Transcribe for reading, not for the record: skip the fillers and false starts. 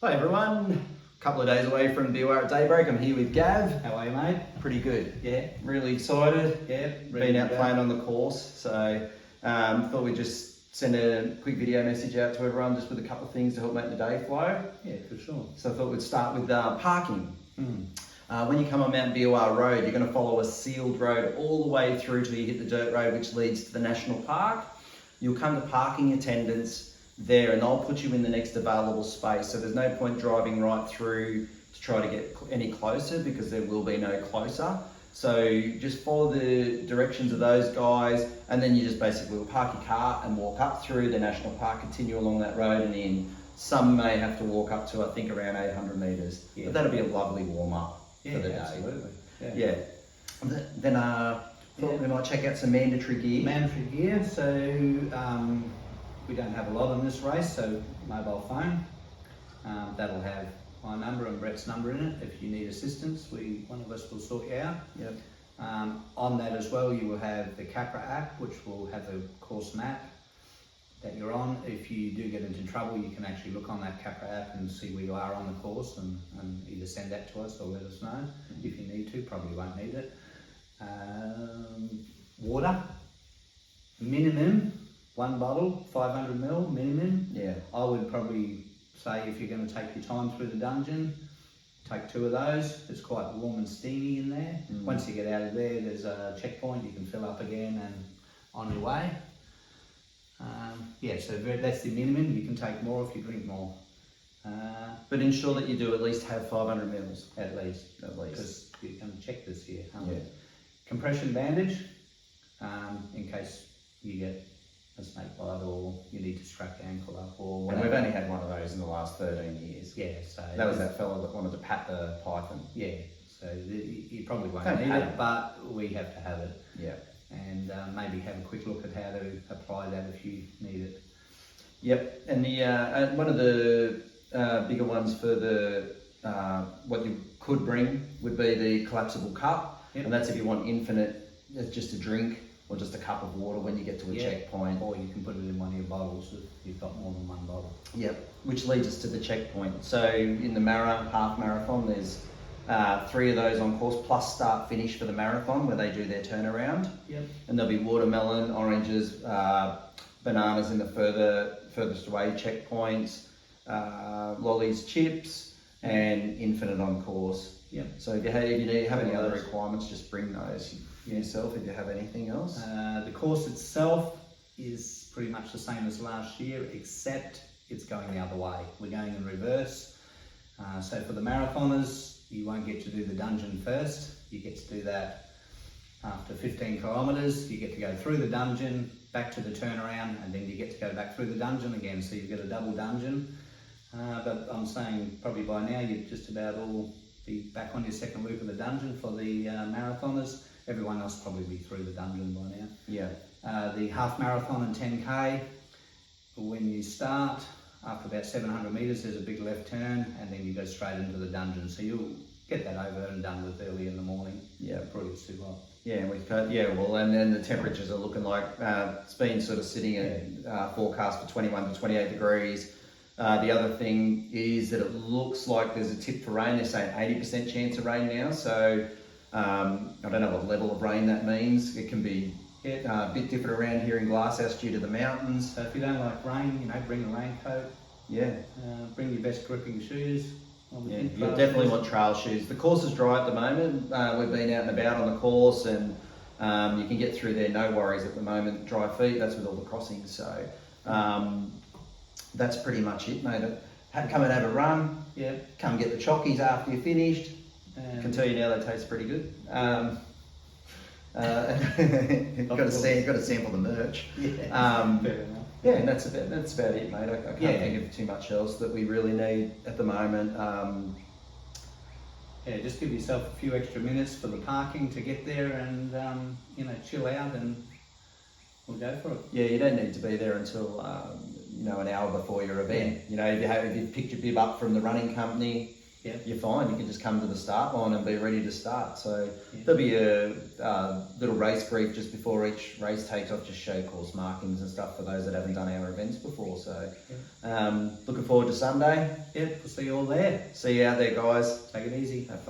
Hi everyone, a couple of days away from BWR at Daybreak. I'm here with Gav. How are you, mate? Pretty good. Yeah. Really excited. Yeah. Been out playing on the course, so thought we'd just send a quick video message out to everyone just with a couple of things to help make the day flow. Yeah, for sure. So I thought we'd start with parking. Mm. When you come on Mount BWR Road, you're going to follow a sealed road all the way through till you hit the dirt road which leads to the National Park. You'll come to parking attendants there and they'll put you in the next available space. So there's no point driving right through to try to get any closer because there will be no closer. So just follow the directions of those guys and then you just basically will park your car and walk up through the National Park, continue along that road and in. Some may have to walk up to I think around 800 metres. Yeah. But that'll be a lovely warm up for the day. Absolutely. Yeah. Then thought we might check out some mandatory gear. Mandatory gear. So we don't have a lot on this race. So mobile phone. That'll have my number and Brett's number in it. If you need assistance, one of us will sort you out. Yep. On that as well, you will have the Capra app, which will have the course map that you're on. If you do get into trouble, you can actually look on that Capra app and see where you are on the course and either send that to us or let us know if you need to. Probably won't need it. Water, minimum 1 bottle, 500 ml minimum. Yeah. I would probably say if you're going to take your time through the dungeon, take 2 of those. It's quite warm and steamy in there. Once you get out of there, there's a checkpoint. You can fill up again and on your way. Yeah, so that's the minimum. You can take more if you drink more. But ensure that you do at least have 500 mils. At least. Because you're going to check this here. Yeah. Compression bandage, in case you get a snake bite or you need to strap your ankle up or And whatever. we've only had one of those in the last 13 years. Yeah, so... That was that fella that wanted to pat the python. Yeah, so you probably won't Don't need pat it, it. but we have to have it. Yeah. And maybe have a quick look at how to apply that if you need it. Yep. And the one of the bigger ones for the what you could bring would be the collapsible cup. Yep. And that's if you want infinite, just a drink or just a cup of water when you get to a checkpoint. Or you can put it in one of your bottles if you've got more than one bottle. Yep, which leads us to the checkpoint. So in the half marathon, there's 3 of those on course, plus start finish for the marathon where they do their turnaround. Yep. And there'll be watermelon, oranges, bananas in the furthest away checkpoints, lollies, chips, and infinite on course. Yep. So if you have any other requirements, just bring those yourself if you have anything else. The course itself is pretty much the same as last year, except it's going the other way. We're going in reverse. So for the marathoners, you won't get to do the dungeon first. You get to do that after 15 kilometres. You get to go through the dungeon, back to the turnaround, and then you get to go back through the dungeon again. So you get a double dungeon. But I'm saying probably by now you'd just about all be back on your second loop of the dungeon for the marathoners. Everyone else probably be through the dungeon by now. Yeah. The half marathon and 10k, when you start, after about 700 metres, there's a big left turn, and then you go straight into the dungeon. So you'll get that over and done with early in the morning. Yeah. Before it gets too hot. Yeah, and then the temperatures are looking like it's been sort of sitting at forecast for 21 to 28 degrees. The other thing is that it looks like there's a tip for rain. They're saying 80% chance of rain now, so I don't know what level of rain that means. It can be a bit different around here in Glasshouse due to the mountains. So if you don't like rain, bring a raincoat. Yeah. Bring your best gripping shoes. Yeah, you'll definitely want trail shoes. The course is dry at the moment. We've been out and about on the course and you can get through there, no worries at the moment. Dry feet, that's with all the crossings. So that's pretty much it, mate. Come and have a run. Yeah. Come get the chockies after you're finished. I can tell you now they taste pretty good. Got to sample the merch. Yeah. Fair enough. Yeah, and that's about it, mate. I can't think of too much else that we really need at the moment. Yeah, just give yourself a few extra minutes for the parking to get there and chill out and we'll go for it. Yeah, you don't need to be there until an hour before your event. If you picked your bib up from the running company, Yep. you're fine. You can just come to the start line and be ready to start. So Yeah. there'll be a little race brief just before each race takes off, just show course markings and stuff for those that haven't done our events before. So looking forward to Sunday. Yep, we'll see you all there. See you out there, guys. Take it easy. Have fun.